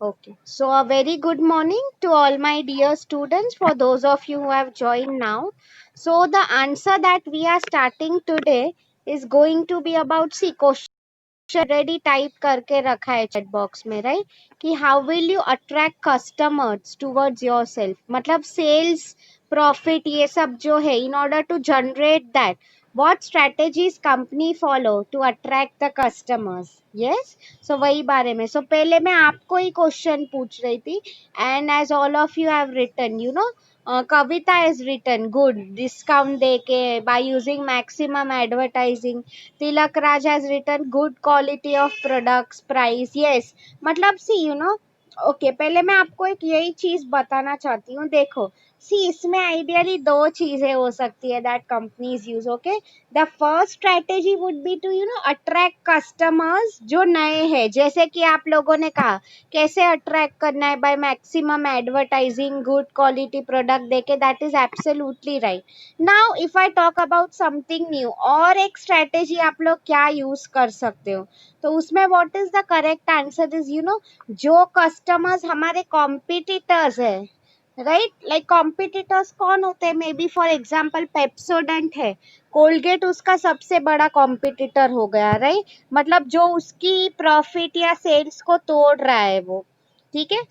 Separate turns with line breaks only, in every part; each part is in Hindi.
Okay, so a very good morning to all my dear students. For those of you who have joined now, so the answer that we are starting today is going to be about, see, question already type करके रखा है चैट बॉक्स में, राइट, कि how will you attract customers towards your self, मतलब सेल्स प्रॉफिट ये सब जो है, in order to generate that what strategies company follow to attract the customers. Yes, so वही बारे में। सो पहले मैं आपको ही क्वेश्चन पूछ रही थी, and as all of you have written, Kavita is written good discount दे के by using maximum advertising. Tilak Raj has written good quality of products price, yes, मतलब सी ओके, पहले मैं आपको एक यही चीज बताना चाहती हूँ, देखो सी इसमें आइडियली दो चीजें हो सकती है that companies use. Okay, the first strategy would be to attract customers जो नए हैं, जैसे कि आप लोगों ने कहा कैसे अट्रैक्ट करना है, by maximum advertising good quality product देके, that is absolutely right. Now if I talk about something new, और एक स्ट्रेटेजी आप लोग क्या यूज कर सकते हो, तो उसमें what is the correct answer is जो कस्टमर्स हमारे कॉम्पिटिटर्स है, राइट, लाइक कॉम्पिटिटर्स कौन होते हैं, may be for example Pepsodent है, कोलगेट उसका सबसे बड़ा कॉम्पिटिटर हो गया, राइट, मतलब जो उसकी प्रॉफिट या सेल्स को तोड़ रहा है वो, ठीक है।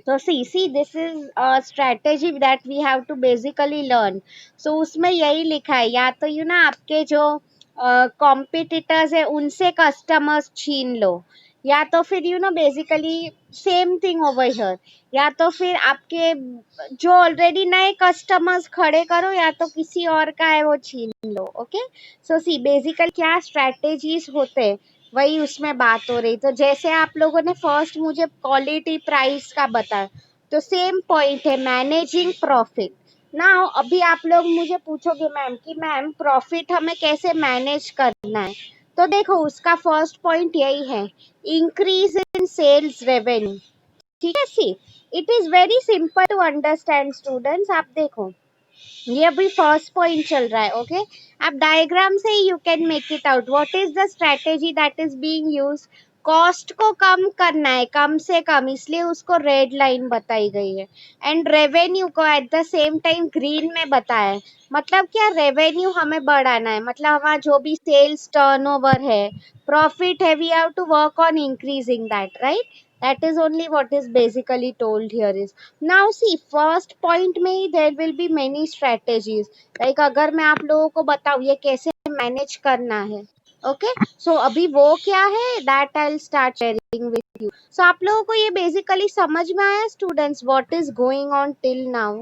तो see this is a strategy that we have to basically learn। so उसमें यही लिखा है, या तो आपके जो कॉम्पिटिटर्स है उनसे कस्टमर्स छीन लो, या तो फिर basically same thing over here, या तो फिर आपके जो ऑलरेडी नए कस्टमर्स खड़े करो, या तो किसी और का है वो छीन लो। ओके, सो सी बेसिकली क्या स्ट्रेटेजीज होते हैं वही उसमें बात हो रही। तो जैसे आप लोगों ने फर्स्ट मुझे क्वालिटी प्राइस का बताया, तो सेम पॉइंट है मैनेजिंग प्रॉफिट। नाउ अभी आप लोग मुझे पूछोगे मैम कि मैम प्रॉफिट हमें कैसे मैनेज करना है, तो देखो उसका फर्स्ट पॉइंट यही है, इंक्रीज इन सेल्स रेवेन्यू। ठीक है, see it is very simple to understand students. आप देखो ये अभी फर्स्ट पॉइंट चल रहा है, ओके, आप डायग्राम से ही you can make it out what is the strategy that is being use. Cost को कम करना है, कम से कम, इसलिए उसको रेड लाइन बताई गई है, एंड रेवेन्यू को at the same time green में बताया है। मतलब क्या, रेवेन्यू हमें बढ़ाना है, मतलब हमारा जो भी सेल्स टर्नओवर है, प्रॉफिट है, we have to work on increasing that, right, that is only what is basically told here is। now see first point में ही there will be many strategies, like अगर मैं आप लोगों को बताऊँ ये कैसे मैनेज करना है, ओके, सो अभी वो क्या है that I'll start sharing with you। so आप लोगों को ये basically समझ में आया students what is going on till now?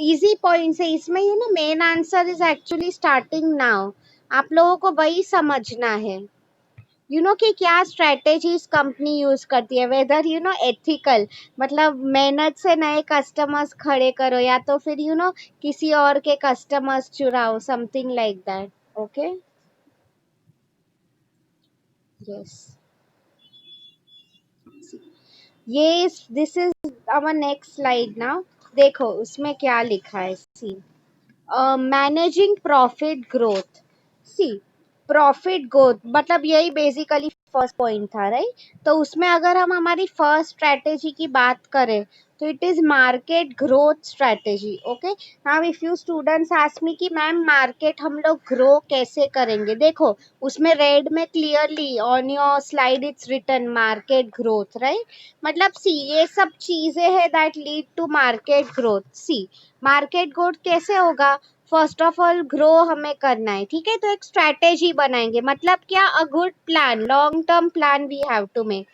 Easy points है इसमें, main answer is actually starting now, आप लोगों को वही समझना है, कि क्या स्ट्रेटेजीज कंपनी यूज करती है, वेदर एथिकल, मतलब मेहनत से नए कस्टमर्स खड़े करो, या तो फिर किसी और के कस्टमर्स चुराओ, something like that. Okay, yes, ये this is our next slide now. देखो उसमें क्या लिखा है, see managing profit growth. See profit growth मतलब यही बेसिकली फर्स्ट पॉइंट था, राइट, तो उसमें अगर हम हमारी फर्स्ट स्ट्रेटेजी की बात करें तो it is market growth strategy. Okay, now if you students ask me कि मैम मार्केट हम लोग ग्रो कैसे करेंगे, देखो उसमें रेड में clearly on your slide it's written market growth, right, मतलब सी ये सब चीजें हैं that lead to market growth. See market growth कैसे होगा, फर्स्ट ऑफ ऑल ग्रो हमें करना है, ठीक है, तो एक स्ट्रैटेजी बनाएंगे, मतलब क्या, a good plan, long term plan we have to make.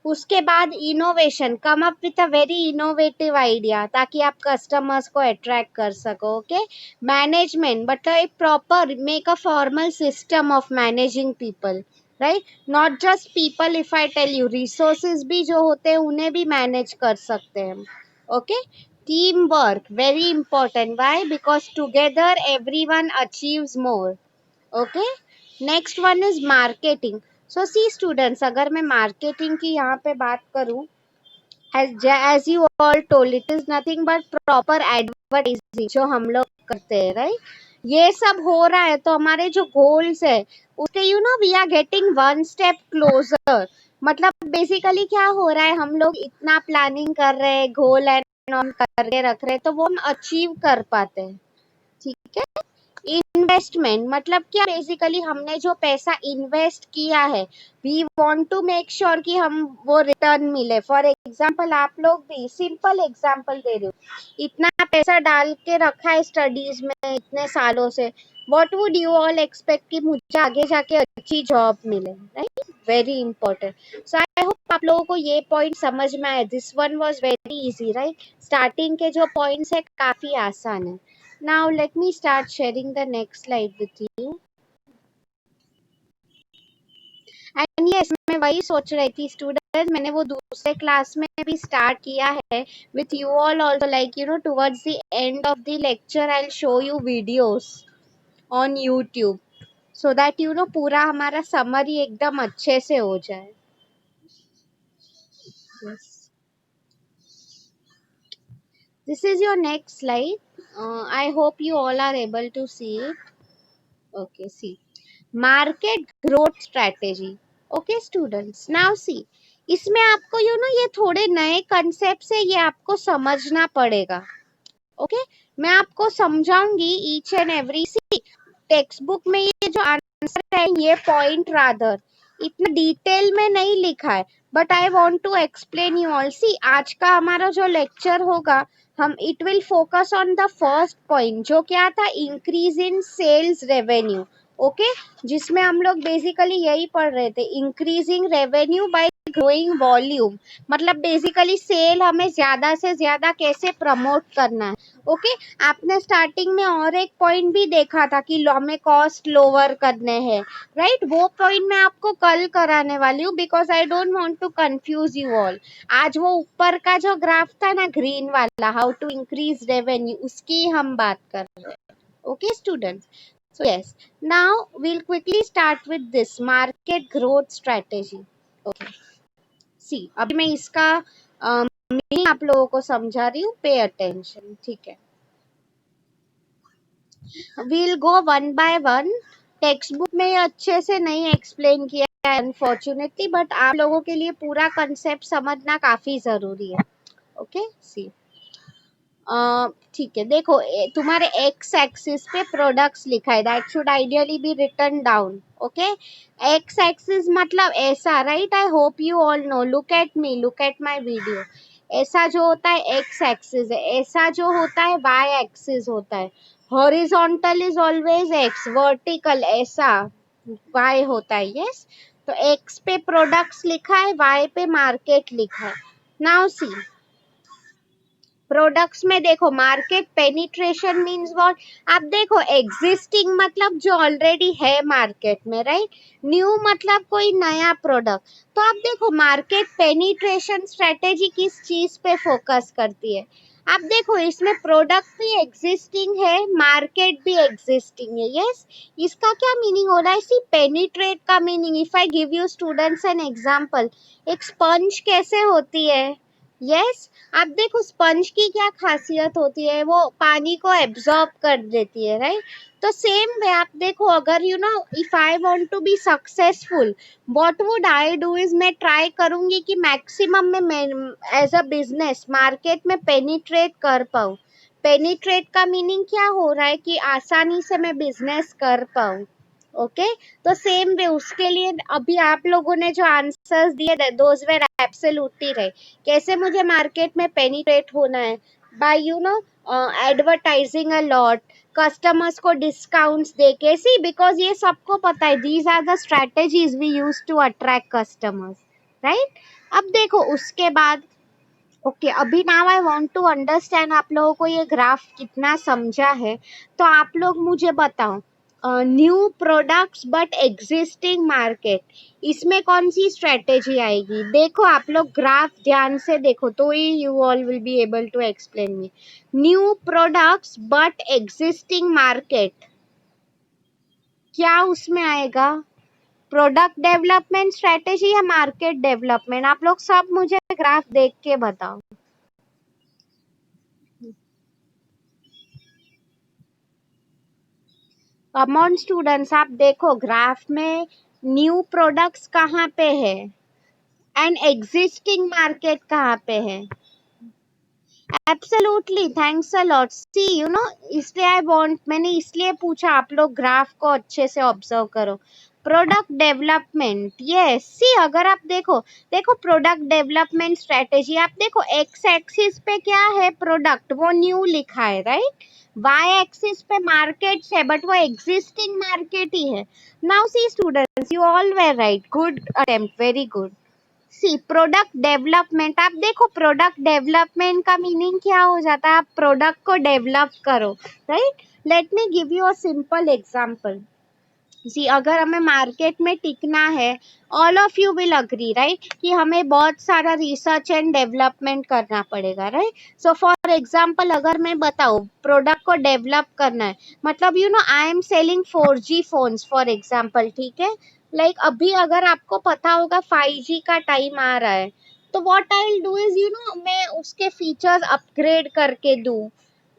उसके बाद innovation, come up with a very innovative idea ताकि आप कस्टमर्स को अट्रैक्ट कर सको। ओके, मैनेजमेंट मतलब एक proper make a formal system of managing people, right, not just people, if I tell you resources भी जो होते हैं उन्हें भी मैनेज कर सकते हैं। Okay, team work very important, why, because together everyone achieves more. Okay, next one is marketing. So see students, अगर मैं मार्केटिंग की यहाँ पे बात करूँ, as you all told, it is nothing but proper advertising जो हम लोग करते हैं, right, ये सब हो रहा है तो हमारे जो गोल्स है उसके we are getting one step closer. मतलब बेसिकली क्या हो रहा है, हम लोग इतना प्लानिंग कर रहे हैं, गोल एंड ऑन करके रख रहे हैं, तो वो हम अचीव कर पाते हैं। ठीक है। इन्वेस्टमेंट मतलब क्या, बेसिकली हमने जो पैसा इन्वेस्ट किया है, we want to make sure कि हम वो रिटर्न मिले। फॉर एग्जांपल आप लोग भी, सिंपल एग्जांपल दे रही हूँ, इतना पैसा डाल के रखा है स्टडीज में इतने सालों से, what would you all expect कि मुझे आगे जाके अच्छी जॉब मिले, right? Very important. So I hope आप लोगों को ये पॉइंट समझ में आए। This one was very easy, right? Starting के जो पॉइंट्स है काफी आसान है। Now let me start sharing the next slide with you. And yes, मैं वही सोच रही थी स्टूडेंट, मैंने वो दूसरे क्लास में भी स्टार्ट किया है with you all also, like towards the end of the lecture I'll show you videos on YouTube so that पूरा हमारा समरी एकदम अच्छे से हो जाए। Yes. This is your next slide. I hope you all are able to see it. Okay, see. Market growth strategy. Okay students, now see, इसमें आपको ये थोड़े नए कंसेप्ट है, ये आपको समझना पड़ेगा। ओके, मैं आपको समझाऊंगी each and every. See, text book में ये जो आंसर है, ये पॉइंट रादर इतना डिटेल में नहीं लिखा है, but I want to explain you all. See, आज का हमारा जो लेक्चर होगा, हम it will focus on the first point, जो क्या था, increase in sales revenue. Okay, जिसमें हम लोग बेसिकली यही पढ़ रहे थे, increasing revenue by growing volume. मतलब बेसिकली सेल हमें ज्यादा से ज्यादा कैसे प्रमोट करना है। ओके, आपने स्टार्टिंग में और एक पॉइंट भी देखा था कि हमें कॉस्ट लोअर करने हैं, राइट? वो पॉइंट मैं आपको कल कराने वाली हूँ, because I don't want to confuse you all. आज वो ऊपर का जो ग्राफ था ना, ग्रीन वाला, हाउ टू इंक्रीज रेवेन्यू, उसकी हम बात कर रहे हैं। Okay students, so yes, now we'll quickly start with this market growth strategy. Okay, see, अभी मैं इसका मीनिंग आप लोगों को समझा रही हूँ, पे अटेंशन। ठीक है, we'll go one by one. Text book में ये अच्छे से नहीं एक्सप्लेन किया है अनफॉर्चुनेटली, बट आप लोगों के लिए पूरा कंसेप्ट समझना काफी जरूरी है। ओके, सी, ठीक है, देखो तुम्हारे एक्स एक्सिस पे प्रोडक्ट्स लिखा है, that should ideally be written down. Okay, X axis मतलब ऐसा, right? I hope you all know, look at me, look at my video. ऐसा जो होता है एक्स एक्सिस है, ऐसा जो होता है वाई एक्सिस होता है। Horizontal is always x, vertical ऐसा वाई होता है। यस, तो एक्स पे प्रोडक्ट्स लिखा है, वाई पे मार्केट लिखा है। नाउ सी, प्रोडक्ट्स में देखो, मार्केट पेनिट्रेशन मींस व्हाट। आप देखो, एग्जिस्टिंग मतलब जो ऑलरेडी है मार्केट में, राइट? न्यू मतलब कोई नया प्रोडक्ट। तो आप देखो, मार्केट पेनिट्रेशन स्ट्रेटेजी किस चीज पे फोकस करती है? आप देखो, इसमें प्रोडक्ट भी एग्जिस्टिंग है, मार्केट भी एग्जिस्टिंग है। यस, इसका क्या मीनिंग हो रहा है? सी, पेनिट्रेट का meaning, if I give you students an example, एक स्पंज कैसे होती है? यस, आप देखो स्पंज की क्या खासियत होती है, वो पानी को एब्जॉर्ब कर देती है, राइट? तो सेम वे आप देखो, अगर if I want to be successful, what would I do is, मैं ट्राई करूंगी कि मैक्सिमम में एज अ बिजनेस मार्केट में पेनिट्रेट कर पाऊँ। पेनिट्रेट का मीनिंग क्या हो रहा है कि आसानी से मैं बिजनेस कर पाऊँ। ओके, तो सेम वे उसके लिए अभी आप लोगों ने जो आंसर्स दिए, दोज वर एब्सोल्युटली राइट। कैसे मुझे मार्केट में पेनिट्रेट होना है? By advertising a lot, customers को डिस्काउंट्स देके। सी, बिकॉज ये सबको पता है, these are the strategies we use to attract customers, right? अब देखो उसके बाद, ओके, अभी now I want to understand आप लोगों को ये ग्राफ कितना समझा है। तो आप लोग मुझे बताओ, new products but existing market, इसमें कौन सी स्ट्रेटेजी आएगी? देखो आप लोग ग्राफ ध्यान से देखो, तो ही you all will be able to explain me. New products but existing market, क्या उसमें आएगा? प्रोडक्ट डेवलपमेंट स्ट्रेटेजी या मार्केट डेवलपमेंट? आप लोग सब मुझे ग्राफ देख के बताओ। कम ऑन स्टूडेंट्स, आप देखो ग्राफ में न्यू प्रोडक्ट्स कहाँ पे है एंड एग्जिस्टिंग मार्केट कहाँ पे है. Absolutely, thanks a lot. See you know, इसलिए आई वांट, मैंने इसलिए पूछा आप लोग ग्राफ को अच्छे से ऑब्जर्व करो. Product development, yes. सी अगर आप देखो, देखो प्रोडक्ट डेवलपमेंट स्ट्रेटेजी, आप देखो एक्स एक्सिस पे क्या है, प्रोडक्ट, वो न्यू लिखा है, राइट. वाई एक्सिस पे मार्केट्स है, बट वो एग्जिस्टिंग मार्केट ही है. Now see students, you all were right, good attempt, very good. See product development, आप देखो प्रोडक्ट डेवलपमेंट का मीनिंग क्या हो जाता है, आप प्रोडक्ट को डेवलप करो, right. Let me give you a simple example. See अगर हमें मार्केट में टिकना है, all of you will agree, right, कि हमें बहुत सारा रिसर्च एंड डेवलपमेंट करना पड़ेगा, राइट. सो फॉर एग्जांपल अगर मैं बताऊं प्रोडक्ट को डेवलप करना है, मतलब you know I am selling 4G phones for example, ठीक है. लाइक अभी अगर आपको पता होगा 5G का टाइम आ रहा है, तो what I will do is, you know, मैं उसके फीचर्स अपग्रेड करके दूं,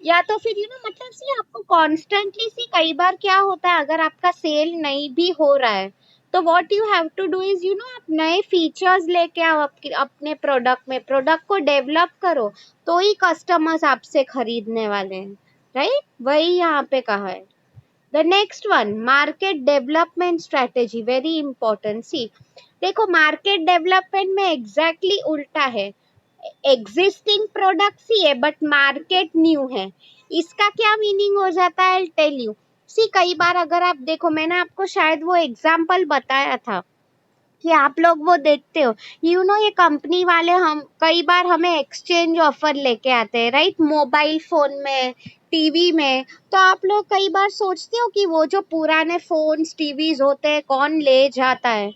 या तो फिर यू नो, मतलब सी आपको कॉन्स्टेंटली, सी कई बार क्या होता है अगर आपका सेल नहीं भी हो रहा है, तो what you have to do is, you know, आप नए फीचर्स लेके आओ अपने प्रोडक्ट में, प्रोडक्ट को डेवलप करो, तो ही कस्टमर्स आपसे खरीदने वाले हैं, राइट. वही यहाँ पे कहा है. The next one, market development strategy, very important. See देखो मार्केट डेवलपमेंट में एग्जैक्टली उल्टा है. एग्जिस्टिंग प्रोडक्ट ही है बट मार्केट न्यू है. इसका क्या मीनिंग हो जाता है, टेल यू. सी कई बार अगर आप देखो, मैंने आपको शायद वो एग्जांपल बताया था कि आप लोग वो देखते हो, यू नो, ये कंपनी वाले हम कई बार हमें एक्सचेंज ऑफर लेके आते हैं, राइट, मोबाइल फोन में, टीवी में. तो आप लोग कई बार सोचते हो कि वो जो पुराने फोन्स टीवीज होते हैं कौन ले जाता है.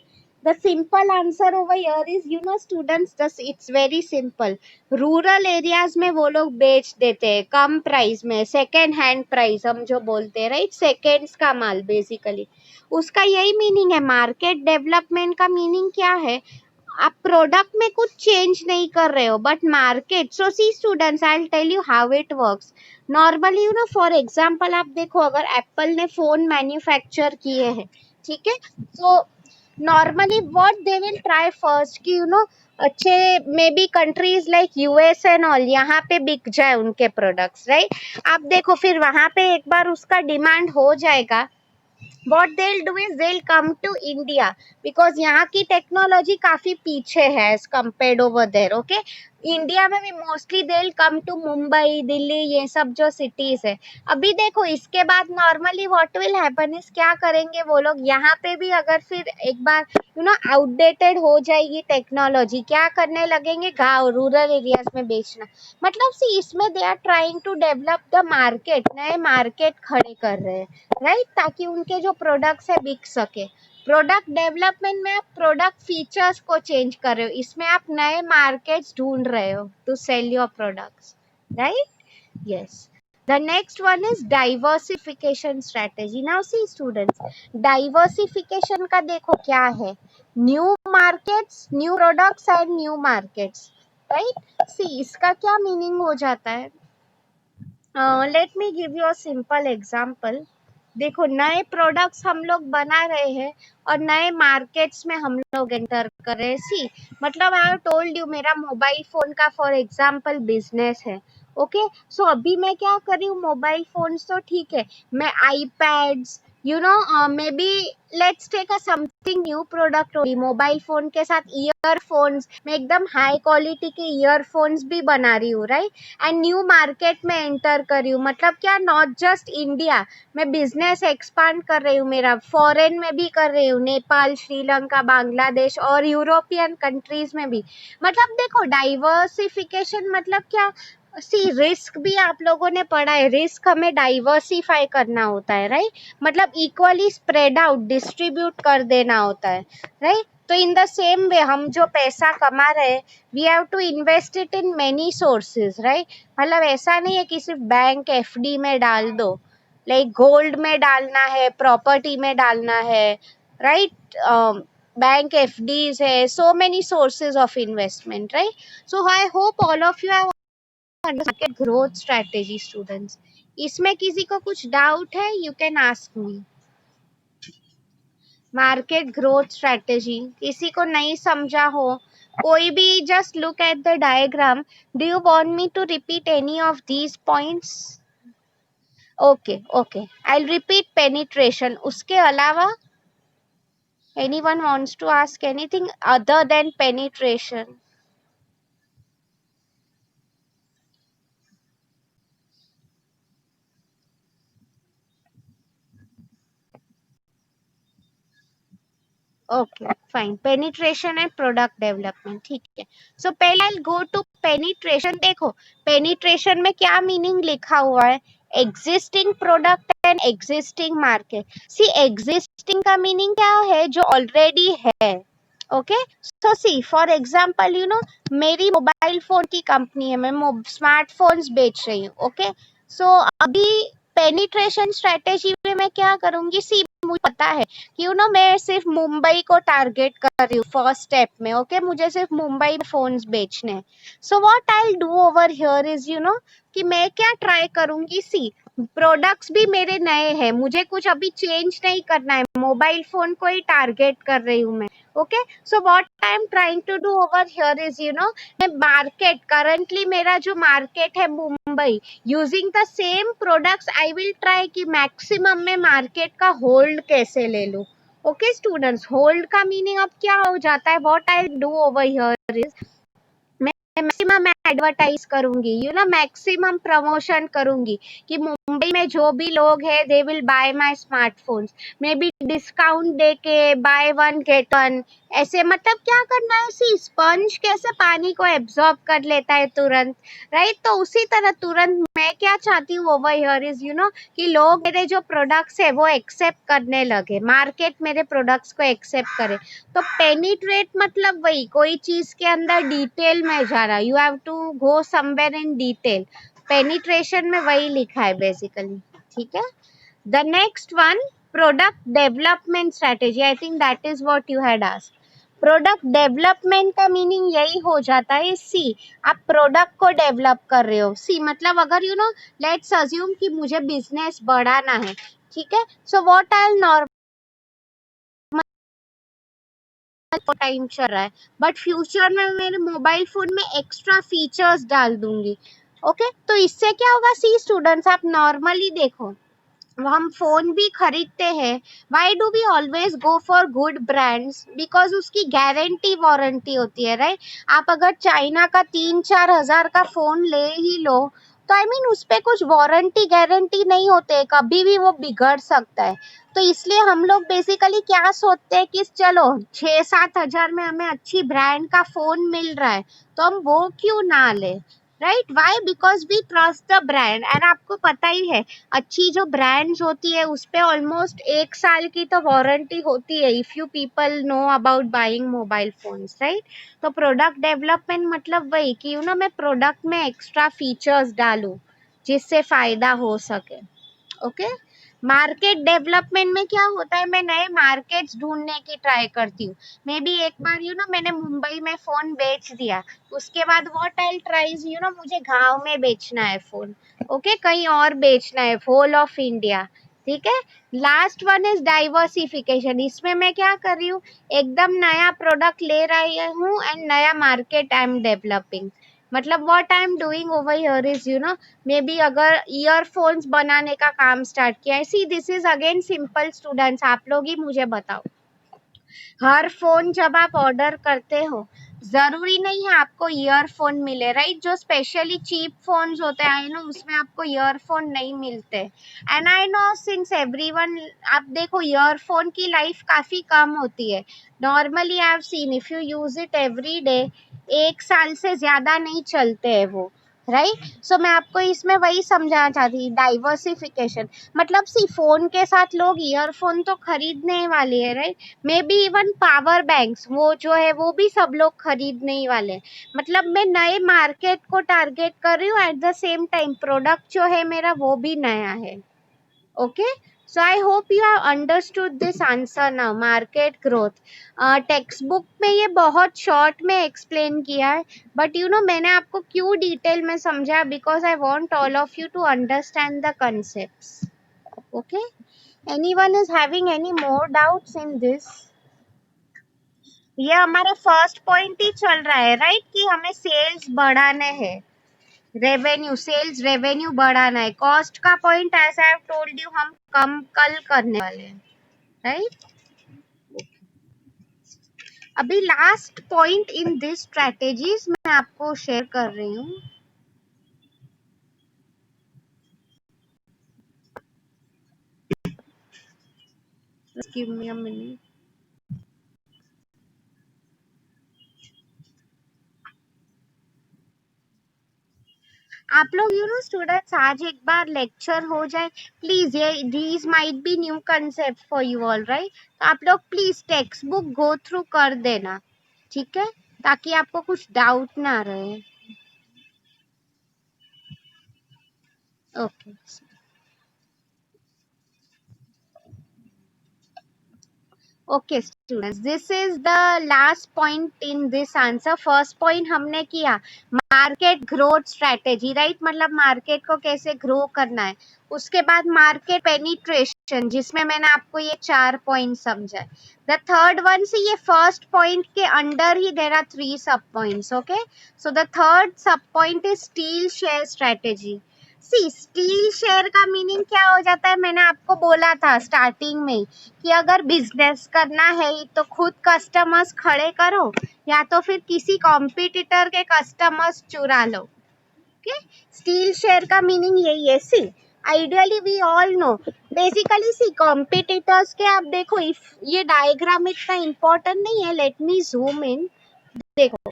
The simple answer over here is, you know students, thus it's very simple. Rural areas में वो लोग बेच देते हैं कम प्राइस में, सेकेंड हैंड प्राइस हम जो बोलते हैं, राइट, सेकेंड्स का माल बेसिकली. उसका यही मीनिंग है. मार्केट डेवलपमेंट का मीनिंग क्या है, आप प्रोडक्ट में कुछ चेंज नहीं कर रहे हो but market. So see students, I will tell you how it works. Normally you know, for example आप देखो अगर एप्पल ने फोन मैन्युफैक्चर किए हैं, ठीक है, तो normally what they will try first कि यू नो अच्छे may be countries like US and all, यहाँ पे बिक जाए उनके प्रोडक्ट्स, राइट. आप देखो फिर वहां पे एक बार उसका डिमांड हो जाएगा, what they'll do is they'll come to India because यहाँ की टेक्नोलॉजी काफी पीछे है as compared over there, okay. India में भी mostly they'll come to Mumbai, Delhi, ये सब जो सिटीज है. अभी देखो इसके बाद normally what will happen is, क्या करेंगे वो लोग यहाँ पे भी, अगर फिर एक बार यू नो आउटडेटेड हो जाएगी टेक्नोलॉजी, क्या करने लगेंगे, गांव रूरल एरियाज में बेचना. मतलब सी इसमें they are trying to develop the market, नए मार्केट खड़े कर रहे हैं, राइट, ताकि उनके जो प्रोडक्ट्स है बिक सके. प्रोडक्ट डेवलपमेंट में आप प्रोडक्ट फीचर्स को चेंज कर रहे हो, इसमें आप नए मार्केट्स ढूंढ रहे हो to sell your products, right. Yes. The next one is diversification strategy. Now see students, diversification का देखो क्या है, new markets, new products and new markets, right. See इसका क्या meaning हो जाता है, late me give you a simple example. देखो नए प्रोडक्ट्स हम लोग बना रहे हैं और नए मार्केट्स में हम लोग एंटर कर रहे हैं. सी मतलब आई हैव टोल्ड यू मेरा मोबाइल फोन का फॉर एग्जांपल बिजनेस है, ओके. सो अभी मैं क्या कर रही हूँ, मोबाइल फोन्स तो ठीक है, मैं iPads, you know, maybe let's take a something new product, mobile phone के साथ ईयरफोन्स, मैं एकदम हाई क्वालिटी के ईयरफोन्स भी बना रही हूँ, राइट. एंड न्यू मार्केट में एंटर कर रही हूँ, मतलब क्या, नॉट जस्ट इंडिया, मैं बिजनेस एक्सपांड कर रही हूँ, मेरा फॉरेन में भी कर रही हूँ, नेपाल, श्रीलंका, बांग्लादेश और यूरोपियन कंट्रीज में भी. मतलब देखो डाइवर्सिफिकेशन मतलब क्या, सी रिस्क भी आप लोगों ने पढ़ा है, रिस्क हमें डाइवर्सिफाई करना होता है, राइट. मतलब इक्वली स्प्रेड आउट, डिस्ट्रीब्यूट कर देना होता है, राइट. तो इन द सेम वे हम जो पैसा कमा रहे हैं, we have to invest it in many sources, right. मतलब ऐसा नहीं है कि सिर्फ बैंक एफडी में डाल दो, लाइक गोल्ड में डालना है, प्रॉपर्टी में डालना है, राइट. बैंक एफडीज है, so many sources of investment, right. So I hope all of you have understood growth strategy, students. इसमें किसी को कुछ डाउट है? You can ask me. Market growth strategy किसी को नहीं समझा हो, कोई भी just look at the diagram. Do you want me to repeat any of these points? Okay okay, I will repeat penetration. उसके अलावा anyone wants to ask anything other than penetration? Okay, fine. Penetration and product development, ठीक है। So पहले I'll go to penetration। देखो penetration में क्या मीनिंग लिखा हुआ है? Existing product and existing market। See existing का मीनिंग क्या है? जो ऑलरेडी है। Okay, so see for example you know मेरी मोबाइल फोन की कंपनी है, मैं स्मार्टफोन्स बेच रही हूँ। ओके, सो अभी पेनिट्रेशन स्ट्रेटेजी में मैं क्या करूंगी? सी मुझे पता है कि यू नो मैं सिर्फ मुंबई को टारगेट कर रही हूँ फर्स्ट स्टेप में। ओके, मुझे सिर्फ मुंबई में फोन्स बेचने हैं। सो what I will do over here is you no कि मैं क्या ट्राई करूंगी? सी प्रोडक्ट्स भी मेरे नए हैं, मुझे कुछ अभी चेंज नहीं करना है, मोबाइल फोन को ही टारगेट कर रही हूँ मैं। Okay, so what I am trying to do over here is you know मैं मार्केट, करंटली मेरा जो मार्केट है Mumbai, using the same products I will try कि मैक्सिमम में मार्केट का होल्ड कैसे ले लूं। ओके स्टूडेंट्स, होल्ड का मीनिंग अब क्या हो जाता है? What I do over here is maximum advertise करूंगी, यू नो मैक्सिमम प्रमोशन करूंगी कि मुंबई में जो भी लोग हैं they will buy my smartphones, maybe discount दे के बाय वन गेट वन। ऐसे मतलब क्या करना है? सी स्पंज कैसे पानी को एब्जॉर्ब कर लेता है तुरंत, राइट? तो उसी तरह तुरंत मैं क्या चाहती हूँ over here is you no कि लोग मेरे जो प्रोडक्ट्स है वो एक्सेप्ट करने लगे, मार्केट मेरे प्रोडक्ट्स को एक्सेप्ट करे। तो पेनिट्रेट मतलब वही कोई चीज के अंदर डिटेल में जाना, you have to go somewhere in detail. Penetration में वही लिखा है बेसिकली, ठीक है। The next one, product development strategy, I think that is what you had asked. Product development का मीनिंग यही हो जाता है। सी आप प्रोडक्ट को डेवलप कर रहे हो। सी मतलब अगर यू नो लेट्स अज्यूम कि मुझे बिजनेस बढ़ाना है, ठीक है। सो व्हाट आई नॉर्मल टाइम चल रहा है, बट फ्यूचर में मेरे मोबाइल फोन में एक्स्ट्रा फीचर्स डाल दूंगी। ओके, तो इससे क्या होगा? सी स्टूडेंट्स, आप नॉर्मली देखो हम फोन भी खरीदते हैं, why do we always go for good brands? Because उसकी गारंटी वारंटी होती है, राइट? आप अगर चाइना का 3-4 हजार का फोन ले ही लो तो आई मीन उस पे कुछ वारंटी गारंटी नहीं होते, कभी भी वो बिगड़ सकता है। तो इसलिए हम लोग बेसिकली क्या सोचते हैं कि चलो 6-7 हजार में हमें अच्छी ब्रांड का फोन मिल रहा है तो हम वो क्यों ना ले, right? Why? Because we trust the brand. And आपको पता ही है अच्छी जो ब्रांड्स होती है उस पे ऑलमोस्ट 1 साल की तो वारंटी होती है, if you people know about buying mobile phones, right? तो प्रोडक्ट डेवलपमेंट मतलब वही कि यू नो मैं प्रोडक्ट में एक्स्ट्रा फीचर्स डालूं जिससे फायदा हो सके। ओके, मार्केट डेवलपमेंट में क्या होता है? मैं नए मार्केट्स ढूंढने की ट्राई करती हूँ। मे बी एक बार यू नो मैंने मुंबई में फोन बेच दिया, उसके बाद what I tries you know मुझे गांव में बेचना है फोन। ओके, कहीं और बेचना है, होल ऑफ इंडिया, ठीक है। Last one is diversification. इसमें मैं क्या कर रही हूँ? एकदम नया प्रोडक्ट ले रही हूँ एंड नया मार्केट आई एम डेवलपिंग। मतलब what I am doing over here is you know may be अगर ईयरफोन्स बनाने का काम स्टार्ट किया है। See this is again simple students, आप लोग ही मुझे बताओ, हर फोन जब आप ऑर्डर करते हो जरूरी नहीं है आपको ईयरफोन मिले, राइट? जो स्पेशली चीप फोन्स होते हैं आई नो उसमें आपको ईयरफोन नहीं मिलते। And I know since everyone, आप देखो ईयरफोन की लाइफ काफी कम होती है। Normally I have seen if you use it every day 1 साल से ज्यादा नहीं चलते हैं वो, राइट? सो मैं आपको इसमें वही समझाना चाहती, डाइवर्सिफिकेशन मतलब सी फोन के साथ लोग ईयरफोन तो खरीदने वाले हैं, right? May be even power banks वो जो है वो भी सब लोग खरीदने ही वाले हैं। मतलब मैं नए मार्केट को टारगेट कर रही हूँ, at the same time product जो है मेरा वो भी नया है। Okay, So I hope you have understood this answer now. Market growth. Text book में ये बहुत शॉर्ट में एक्सप्लेन किया है, बट यू नो मैंने आपको क्यों डिटेल में समझा, because I want all of you to understand the concepts. Okay, anyone is having any more doubts in this? ये हमारा फर्स्ट पॉइंट ही चल रहा है, राइट, कि हमें सेल्स बढ़ाने हैं, रेवेन्यू, सेल्स रेवेन्यू बढ़ाना है. कॉस्ट का point as I have told you हम कम कल करने वाले हैं, राइट. अभी last point in this strategies मैं आपको शेयर कर रही हूँ. Give me a minute. आप लोग यू नो स्टूडेंट्स आज एक बार लेक्चर हो जाए प्लीज. ये these might be new concept for you all, right. तो आप लोग please text book go through कर देना, ठीक है, ताकि आपको कुछ डाउट ना रहे. Okay. Okay students, this is the last point in this answer. First point हमने किया मार्केट ग्रोथ स्ट्रेटेजी, राइट, मतलब मार्केट को कैसे ग्रो करना है. उसके बाद मार्केट पेनिट्रेशन, जिसमें मैंने आपको ये 4 पॉइंट समझाए. द थर्ड वन, से ये फर्स्ट पॉइंट के अंडर ही there are 3 sub points. Okay, so the third sub point is steal share strategy. See, steal share का मीनिंग क्या हो जाता है, मैंने आपको बोला था स्टार्टिंग में कि अगर बिजनेस करना है तो खुद कस्टमर्स खड़े करो, या तो फिर किसी कॉम्पिटिटर के कस्टमर्स चुरा लो. ओके, स्टील शेयर का मीनिंग यही है. See, ideally we all know, basically see competitors के, आप देखो इफ ये डायग्राम इतना इंपॉर्टेंट नहीं है, लेट मी जूम इन. देखो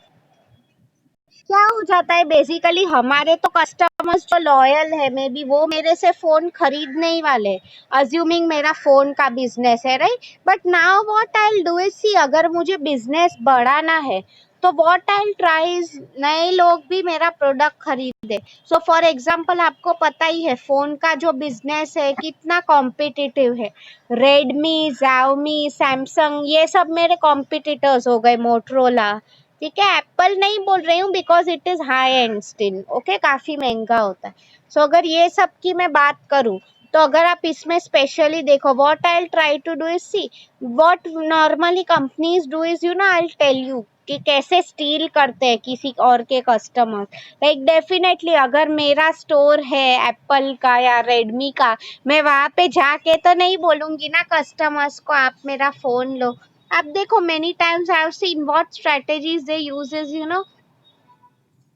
क्या हो जाता है, बेसिकली हमारे तो कस्टमर्स जो लॉयल है, मे बी वो मेरे से फोन खरीदने ही वाले, अज्यूमिंग मेरा फोन का बिजनेस है, right. But now what I will do is, see अगर मुझे बिजनेस बढ़ाना है तो what I will try is नए लोग भी मेरा प्रोडक्ट खरीदे. सो फॉर एग्जांपल आपको पता ही है फोन का जो बिजनेस है कितना कॉम्पिटिटिव है. रेडमी, Xiaomi, सैमसंग, ये सब मेरे कॉम्पिटिटर्स हो गए, मोटरोला, ठीक है. एप्पल नहीं बोल रही हूँ because it is high and still, okay, काफी महंगा होता है. सो अगर ये सब की मैं बात करूँ, तो अगर आप इसमें स्पेशली देखो, what I will try to do is, see what normally companies do is, you know I will tell you कि कैसे स्टील करते हैं किसी और के कस्टमर. लाइक डेफिनेटली अगर मेरा स्टोर है एप्पल का या रेडमी का, मैं वहां पे जाके तो नहीं बोलूंगी ना कस्टमर्स को आप मेरा फोन लो. आप देखो many times I have seen what strategies they use is, you no,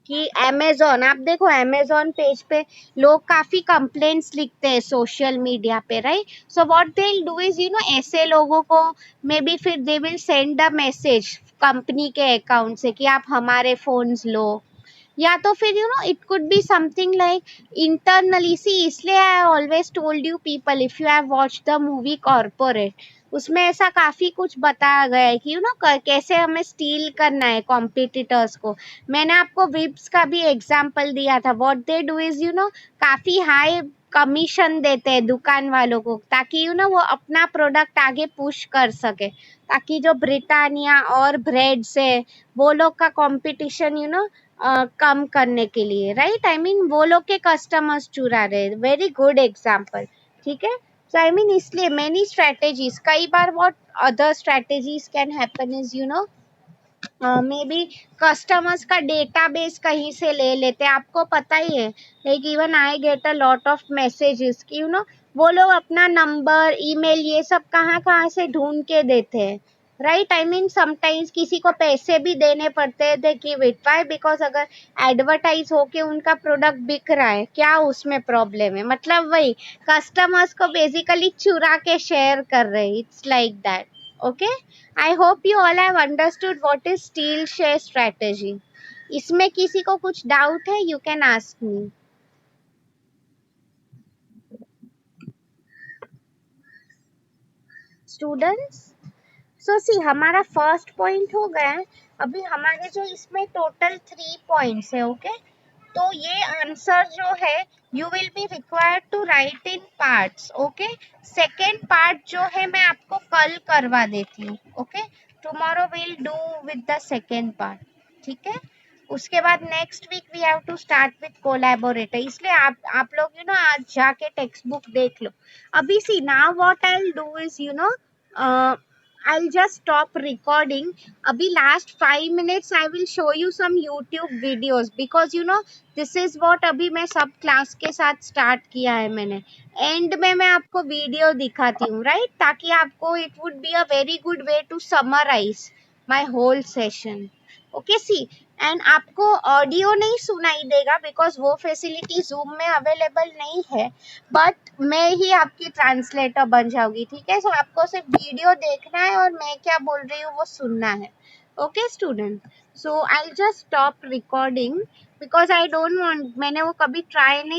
कि अमेजोन, आप देखो अमेजोन पेज पे लोग काफी कंप्लेंट्स लिखते हैं सोशल मीडिया पे, right. So what they will do is, you know, ऐसे लोगों को मे बी फिर they will send a message company के अकाउंट से कि आप हमारे फोन्स लो, या तो फिर you know it could be something like internally. See, इसलिए I always told you people, if you have watch the movie Corporate, उसमें ऐसा काफी कुछ बताया गया है कि यू नो कैसे हमें स्टील करना है कॉम्पिटिटर्स को. मैंने आपको विप्स का भी एग्जांपल दिया था. What they do is, you no, काफी हाई कमीशन देते हैं दुकान वालों को, ताकि यू नो वो अपना प्रोडक्ट आगे पुश कर सके, ताकि जो ब्रिटानिया और ब्रेड्स है वो लोग का कंपटीशन यू नो कम करने के लिए, राइट. आई मीन वो लोग के कस्टमर्स चुरा रहे. वेरी गुड एग्जाम्पल, ठीक है. सो आई मीन इसलिए मेनी स्ट्रेटेजीज, कई बार what other strategies can happen is, you know, maybe customers का डेटाबेस कहीं से ले लेते हैं. आपको पता ही है, like even I get a lot of messages कि यू नो वो लोग अपना नंबर, ईमेल, ये सब कहाँ कहाँ से ढूंढ के देते हैं, राइट. आई मीन समटाइम्स किसी को पैसे भी देने पड़ते हैं, they give it. Why? Because अगर एडवर्टाइज होके उनका प्रोडक्ट बिक रहा है, क्या उसमें प्रॉब्लम है, मतलब वही कस्टमर्स को बेसिकली चुरा के शेयर कर रहे हैं. It's like that. Okay, I hope you all have understood what is steel share strategy. इसमें किसी को कुछ डाउट है, you can ask me. Students, so see हमारा फर्स्ट पॉइंट हो गया है. अभी हमारे जो इसमें टोटल 3 पॉइंट्स है, ओके. तो ये आंसर जो है you will be required to write in parts, okay. Second part जो है मैं आपको कल करवा देती हूँ, okay. Tomorrow will do with the second part, ठीक है। उसके बाद next week we have to start with collaborator, इसलिए आप लोग आज जाके टेक्स्ट बुक देख लो। अभी see now what I will do is I'll just stop recording. Abhi last 5 minutes I will show you some YouTube videos because this is what अभी मैं सब क्लास के साथ स्टार्ट किया है मैंने। एंड में मैं आपको वीडियो दिखाती हूँ, राइट, ताकि आपको it would be a very good way to summarise my whole session, okay. See and आपको ऑडियो नहीं सुनाई देगा बिकॉज वो फैसिलिटी जूम में अवेलेबल नहीं है, बट मैं ही आपकी ट्रांसलेटर बन जाऊंगी, ठीक है। सो आपको सिर्फ वीडियो देखना है और मैं क्या बोल रही हूँ वो सुनना है, okay student. So I just stop recording because I don't want, मैंने वो कभी ट्राई नहीं